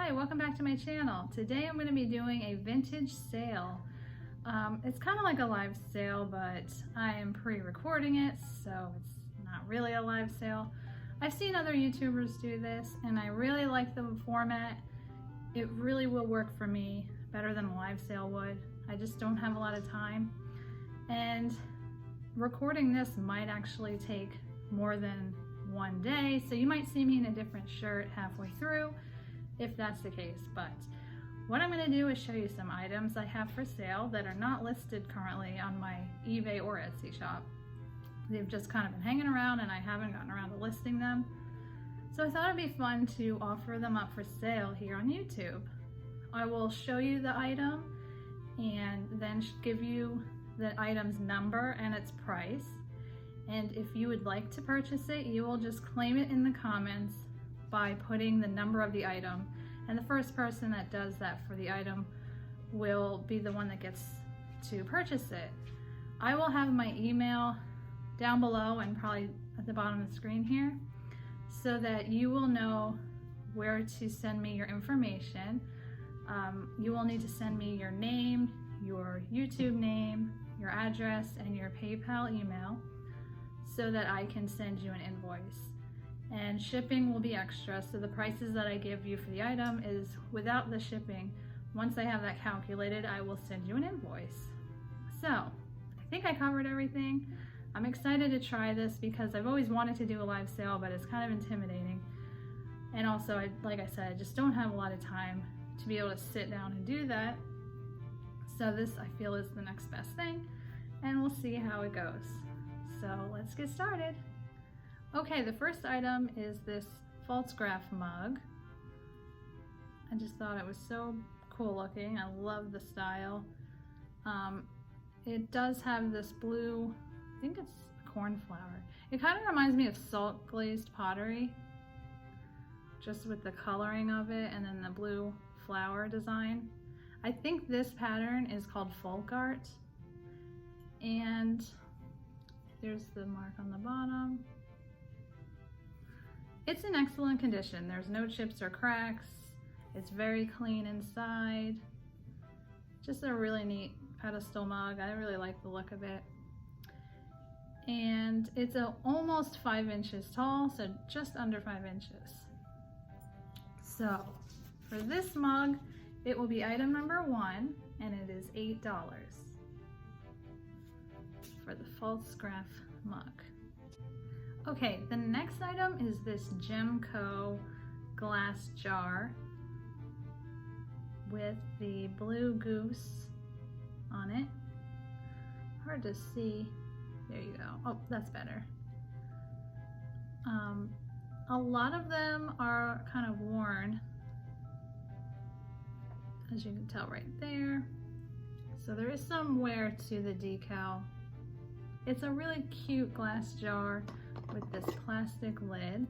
Hi, welcome back to my channel. Today I'm going to be doing a vintage sale. It's kind of like a live sale, but I am pre-recording it, so it's not really a live sale. I've seen other YouTubers do this, and I really like the format. It really will work for me better than a live sale would. I just don't have a lot of time, and recording this might actually take more than one day, so you might see me in a different shirt halfway through if that's the case. But what I'm going to do is show you some items I have for sale that are not listed currently on my eBay or Etsy shop. They've just kind of been hanging around and I haven't gotten around to listing them. So I thought it'd be fun to offer them up for sale here on YouTube. I will show you the item and then give you the item's number and its price. And if you would like to purchase it, you will just claim it in the comments by putting the number of the item, and the first person that does that for the item will be the one that gets to purchase it. I will have my email down below and probably at the bottom of the screen here, so that you will know where to send me your information. You will need to send me your name, your YouTube name, your address, and your PayPal email so that I can send you an invoice. And shipping will be extra, so the prices that I give you for the item is without the shipping. Once I have that calculated, I will send you an invoice. So I think I covered everything. I'm excited to try this because I've always wanted to do a live sale, but it's kind of intimidating. And also, like I said, I just don't have a lot of time to be able to sit down and do that. So this, I feel, is the next best thing, and we'll see how it goes. So let's get started. Okay, the first item is this false graph mug. I just thought it was so cool looking. I love the style. It does have this blue, I think it's cornflower. It kind of reminds me of salt glazed pottery, just with the coloring of it and then the blue flower design. I think this pattern is called folk art, and there's the mark on the bottom. It's in excellent condition. There's no chips or cracks. It's very clean inside. Just a really neat pedestal mug. I really like the look of it. And it's almost 5 inches tall, so just under 5 inches. So for this mug, it will be item number 1, and it is $8 for the false graph mug. Okay, the next item is this Gemco Glass Jar with the blue goose on it. Hard to see. There you go. Oh, that's better. A lot of them are kind of worn, as you can tell right there. So there is some wear to the decal. It's a really cute glass jar with this plastic lid,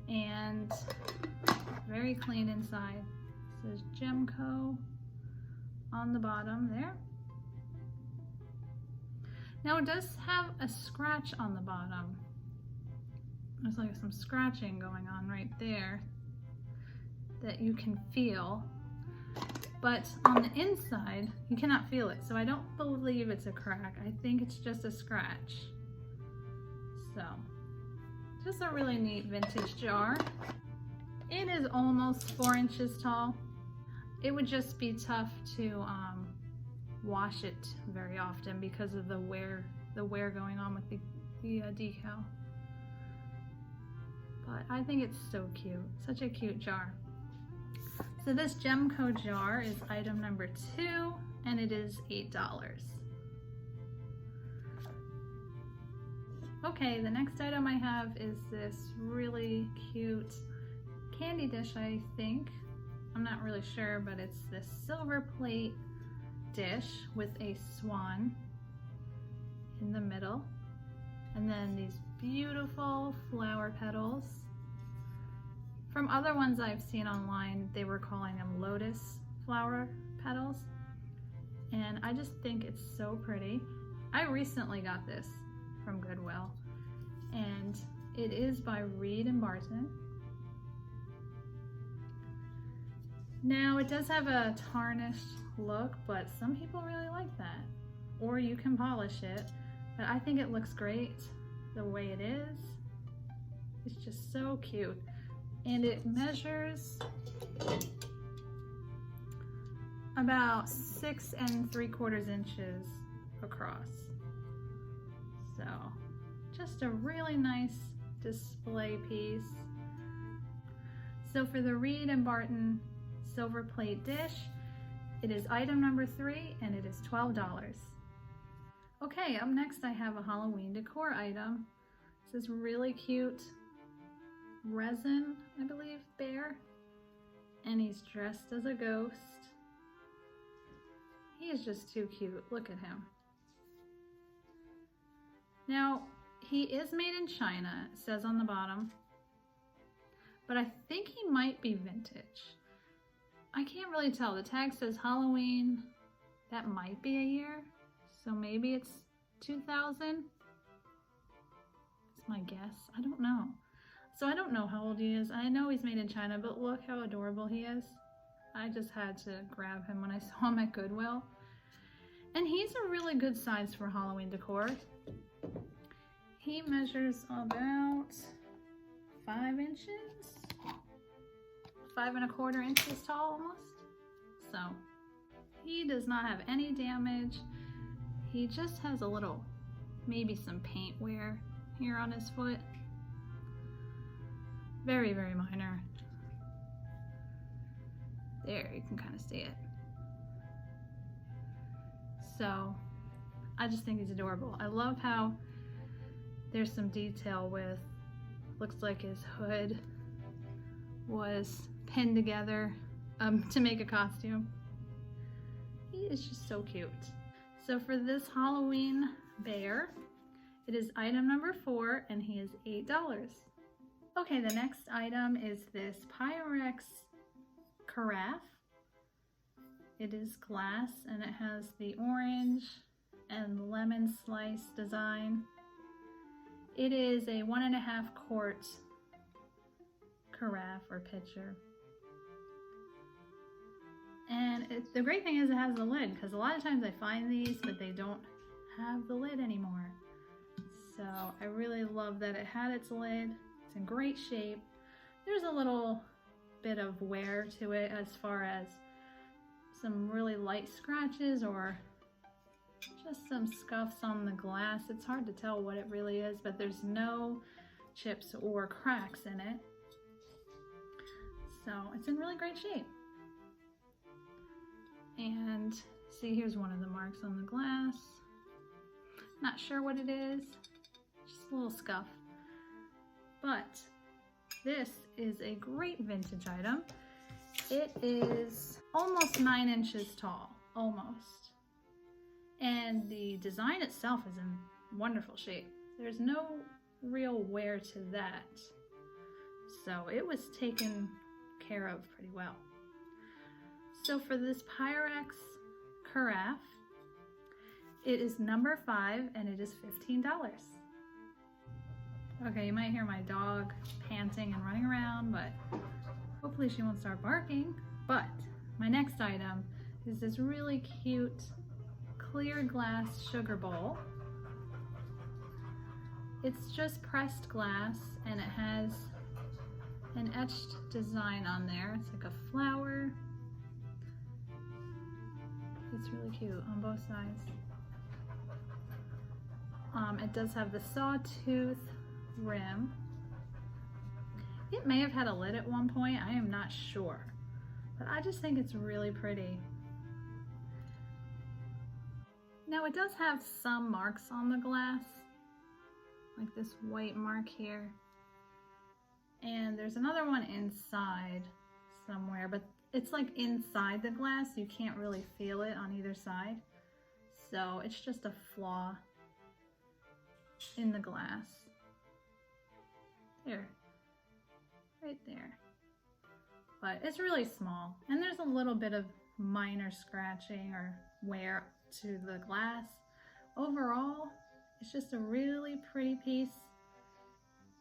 and very clean inside. It says Gemco on the bottom there. Now it does have a scratch on the bottom. There's like some scratching going on right there that you can feel, but on the inside you cannot feel it, so I don't believe it's a crack. I think it's just a scratch. So just a really neat vintage jar. It is almost 4 inches tall. It would just be tough to wash it very often because of the wear going on with the decal. But I think it's so cute. Such a cute jar. So this Gemco jar is item number 2, and it is $8. Okay, the next item I have is this really cute candy dish, I think. I'm not really sure, but it's this silver plate dish with a swan in the middle, and then these beautiful flower petals. From other ones I've seen online, they were calling them lotus flower petals, and I just think it's so pretty. I recently got this from Goodwill, and it is by Reed & Barton, Now it does have a tarnished look, but some people really like that. Or you can polish it, but I think it looks great the way it is. It's just so cute. And it measures about 6 3/4 inches across. So just a really nice display piece. So for the Reed & Barton silver plate dish, it is item number 3 and it is $12. Okay, up next I have a Halloween decor item. This is really cute resin, I believe, bear, and he's dressed as a ghost. He is just too cute. Look at him. Now, he is made in China, it says on the bottom, but I think he might be vintage. I can't really tell. The tag says Halloween. That might be a year, so maybe it's 2000. That's my guess. I don't know. So I don't know how old he is. I know he's made in China, but look how adorable he is. I just had to grab him when I saw him at Goodwill. And he's a really good size for Halloween decor. He measures about 5 inches, 5 1/4 inches tall almost. So he does not have any damage. He just has a little, maybe some paint wear here on his foot. Very, very minor. There, you can kind of see it. So I just think he's adorable. I love how there's some detail with, looks like his hood was pinned together to make a costume. He is just so cute. So for this Halloween bear, it is item number 4 and he is $8. Okay, the next item is this Pyrex Carafe. It is glass and it has the orange and lemon slice design. It is a 1.5 quart carafe or pitcher. And the great thing is it has the lid, because a lot of times I find these but they don't have the lid anymore. So I really love that it had its lid. It's in great shape. There's a little bit of wear to it as far as some really light scratches or just some scuffs on the glass. It's hard to tell what it really is, but there's no chips or cracks in it. So it's in really great shape. And see, here's one of the marks on the glass. Not sure what it is, just a little scuff. But this is a great vintage item. It is almost 9 inches tall, almost. And the design itself is in wonderful shape. There's no real wear to that. So it was taken care of pretty well. So for this Pyrex Carafe, it is number 5 and it is $15. Okay, you might hear my dog panting and running around, but hopefully she won't start barking. But my next item is this really cute clear glass sugar bowl. It's just pressed glass and it has an etched design on there. It's like a flower. It's really cute on both sides. It does have the sawtooth rim. It may have had a lid at one point, I am not sure, but I just think it's really pretty. Now it does have some marks on the glass, like this white mark here, and there's another one inside somewhere, but it's like inside the glass, you can't really feel it on either side, so it's just a flaw in the glass. There, right there. But it's really small, and there's a little bit of minor scratching or wear to the glass. Overall, it's just a really pretty piece,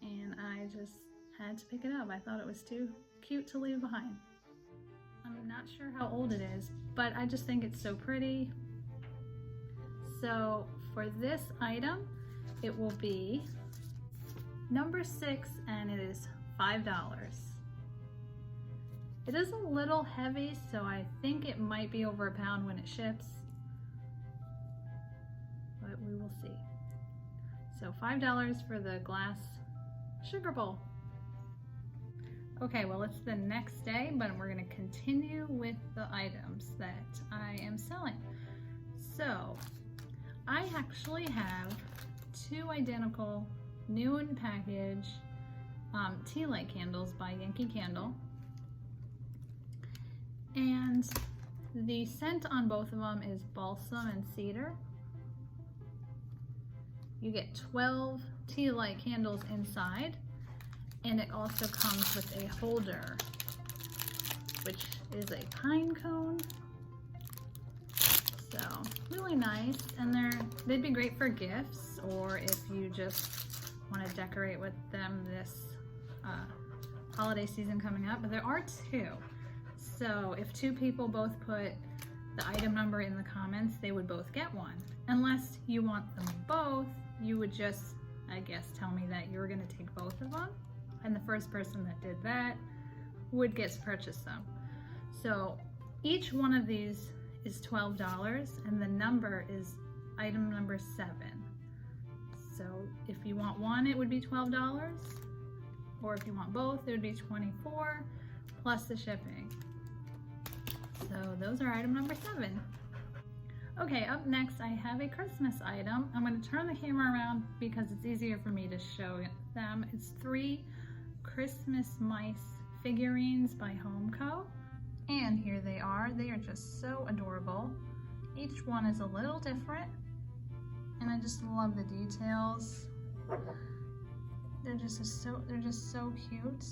and I just had to pick it up. I thought it was too cute to leave behind. I'm not sure how old it is, but I just think it's so pretty. So for this item, it will be number 6, and it is $5. It is a little heavy, so I think it might be over a pound when it ships, but we will see. So $5 for the glass sugar bowl. Okay, well, it's the next day, but we're going to continue with the items that I am selling. So I actually have 2 identical new in package tea light candles by Yankee Candle, and the scent on both of them is balsam and cedar. You get 12 tea light candles inside, and it also comes with a holder, which is a pine cone. So really nice, and they'd be great for gifts, or if you just want to decorate with them this holiday season coming up. But there are 2, so if 2 people both put the item number in the comments, they would both get one. Unless you want them both, you would just, I guess, tell me that you were going to take both of them, and the first person that did that would get to purchase them. So each one of these is $12, and the number is item number 7. So if you want one, it would be $12, or if you want both, it would be $24 plus the shipping. So those are item number 7. Okay, up next I have a Christmas item. I'm going to turn the camera around because it's easier for me to show them. It's 3 Christmas mice figurines by Homeco. And here they are. They are just so adorable. Each one is a little different, and I just love the details. They're just so cute.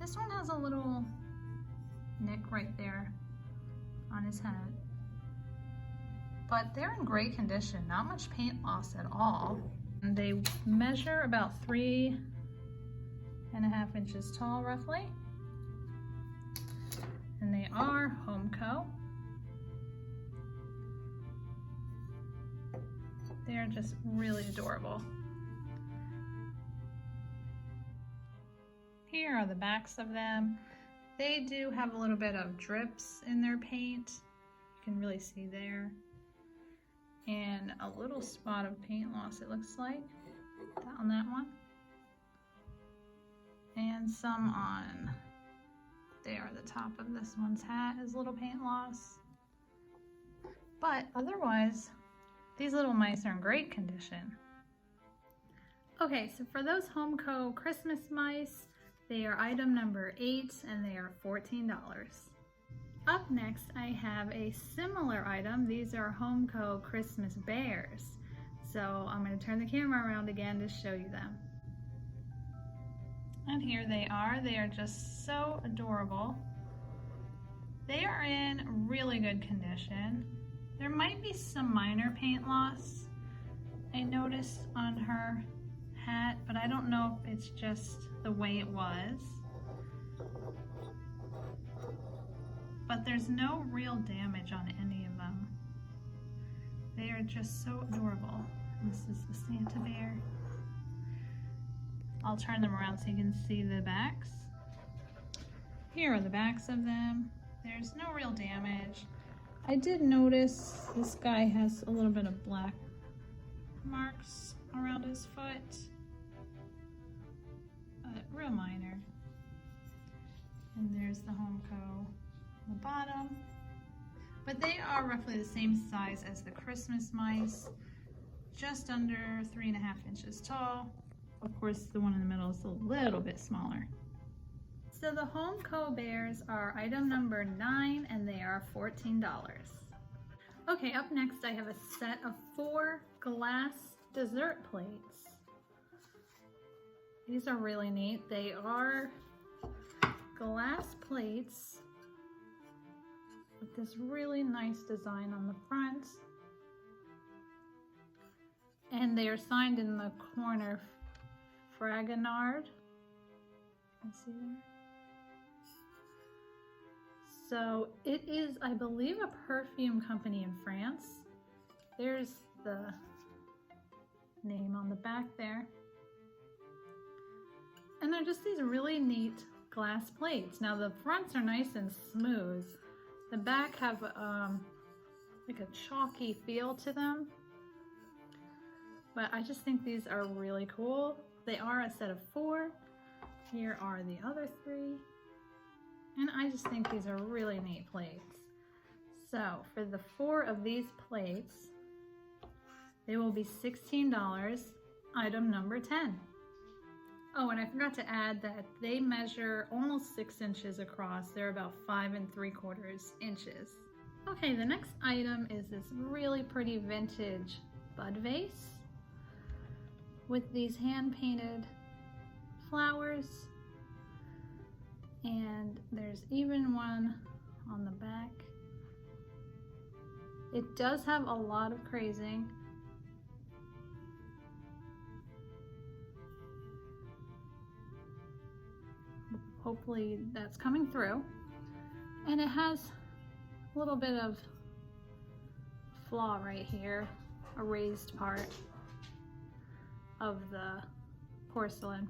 This one has a little nick right there on his head, but they're in great condition, not much paint loss at all. And they measure about 3.5 inches tall roughly, and they are Homeco. They're just really adorable. Here are the backs of them. They do have a little bit of drips in their paint. You can really see there. And a little spot of paint loss, it looks like, on that one. And some on there, the top of this one's hat is a little paint loss. But otherwise, these little mice are in great condition. Okay, so for those Homeco Christmas mice, they are item number 8, and they are $14. Up next, I have a similar item. These are Homeco Christmas bears. So I'm going to turn the camera around again to show you them. And here they are. They are just so adorable. They are in really good condition. There might be some minor paint loss I noticed on her hat, but I don't know if it's just the way it was. But there's no real damage on any of them. They are just so adorable. This is the Santa bear. I'll turn them around so you can see the backs. Here are the backs of them. There's no real damage. I did notice this guy has a little bit of black marks around his foot, but real minor. And there's the Homeco on the bottom. But they are roughly the same size as the Christmas mice, just under 3.5 inches tall. Of course, the one in the middle is a little bit smaller. So the Homeco bears are item number 9, and they are $14. Okay, up next I have a set of 4 glass dessert plates. These are really neat. They are glass plates with this really nice design on the front. And they are signed in the corner Fragonard. You can see there. So it is, I believe, a perfume company in France. There's the name on the back there. And they're just these really neat glass plates. Now the fronts are nice and smooth. The back have like a chalky feel to them. But I just think these are really cool. They are a set of 4. Here are the other 3. And I just think these are really neat plates. So for the 4 of these plates, they will be $16, item number 10. Oh, and I forgot to add that they measure almost 6 inches across. They're about 5 3/4 inches. Okay, the next item is this really pretty vintage bud vase with these hand-painted flowers. And there's even one on the back. It does have a lot of crazing. Hopefully that's coming through. And it has a little bit of flaw right here, a raised part of the porcelain.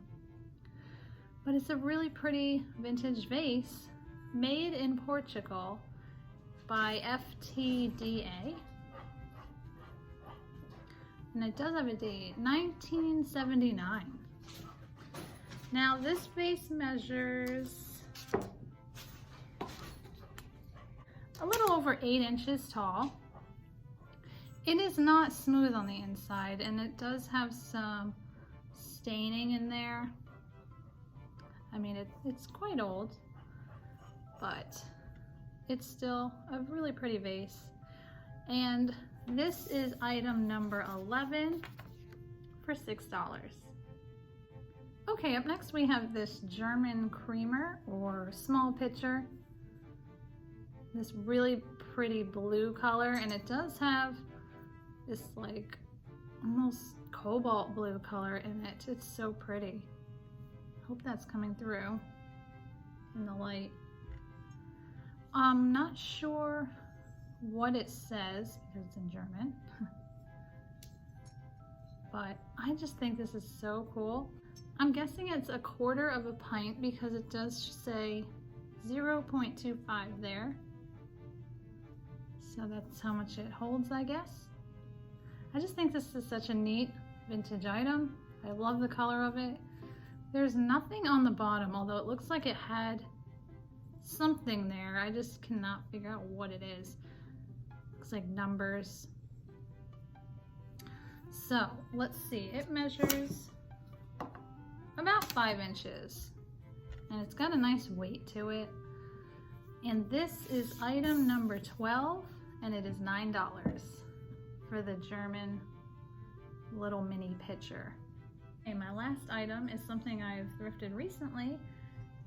But it's a really pretty vintage vase made in Portugal by FTDA. And it does have a date, 1979. Now this vase measures a little over 8 inches tall. It is not smooth on the inside, and it does have some staining in there. I mean, it's quite old, but it's still a really pretty vase. And this is item number 11 for $6. Okay, up next we have this German creamer or small pitcher. This really pretty blue color, and it does have this like almost cobalt blue color in it. It's so pretty. Hope that's coming through in the light. I'm not sure what it says because it's in German, but I just think this is so cool. I'm guessing it's a 1/4 of a pint because it does say 0.25 there. So that's how much it holds, I guess. I just think this is such a neat vintage item. I love the color of it. There's nothing on the bottom, although it looks like it had something there. I just cannot figure out what it is. Looks like numbers. So let's see, it measures about 5 inches and it's got a nice weight to it. And this is item number 12 and it is $9 for the German little mini pitcher. Okay, my last item is something I've thrifted recently,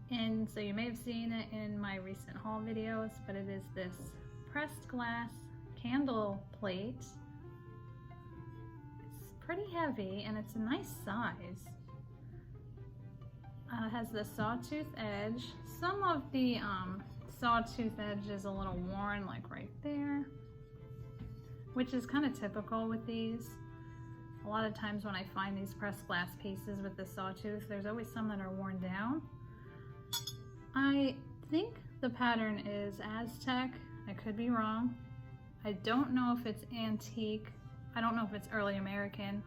and so you may have seen it in my recent haul videos, but it is this pressed glass candle plate. It's pretty heavy and it's a nice size. It has the sawtooth edge. Some of the sawtooth edge is a little worn, like right there, which is kind of typical with these. A lot of times when I find these pressed glass pieces with the sawtooth, there's always some that are worn down. I think the pattern is Aztec. I could be wrong. I don't know if it's antique. I don't know if it's early American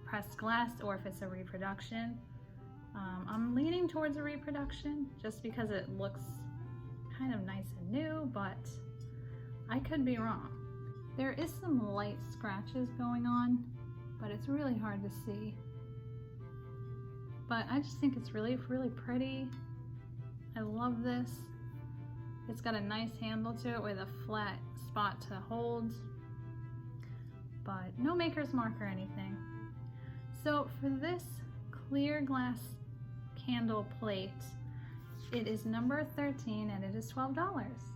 pressed glass or if it's a reproduction. I'm leaning towards a reproduction just because it looks kind of nice and new, but I could be wrong. There is some light scratches going on, but it's really hard to see. But I just think it's really, really pretty. I love this. It's got a nice handle to it with a flat spot to hold, but no maker's mark or anything. So for this clear glass candle plate, it is number 13 and it is $12.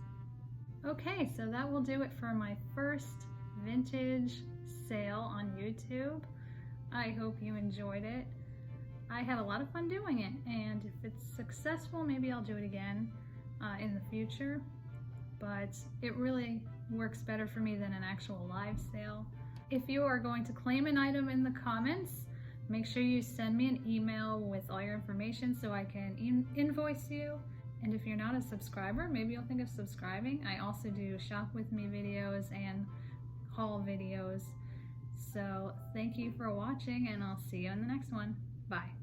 Okay, so that will do it for my first vintage sale on YouTube. I hope you enjoyed it. I had a lot of fun doing it, and if it's successful, maybe I'll do it again in the future. but it really works better for me than an actual live sale. If you are going to claim an item in the comments, make sure you send me an email with all your information so I can invoice you. And if you're not a subscriber, maybe you'll think of subscribing. I also do shop with me videos and haul videos. So thank you for watching, and I'll see you in the next one. Bye.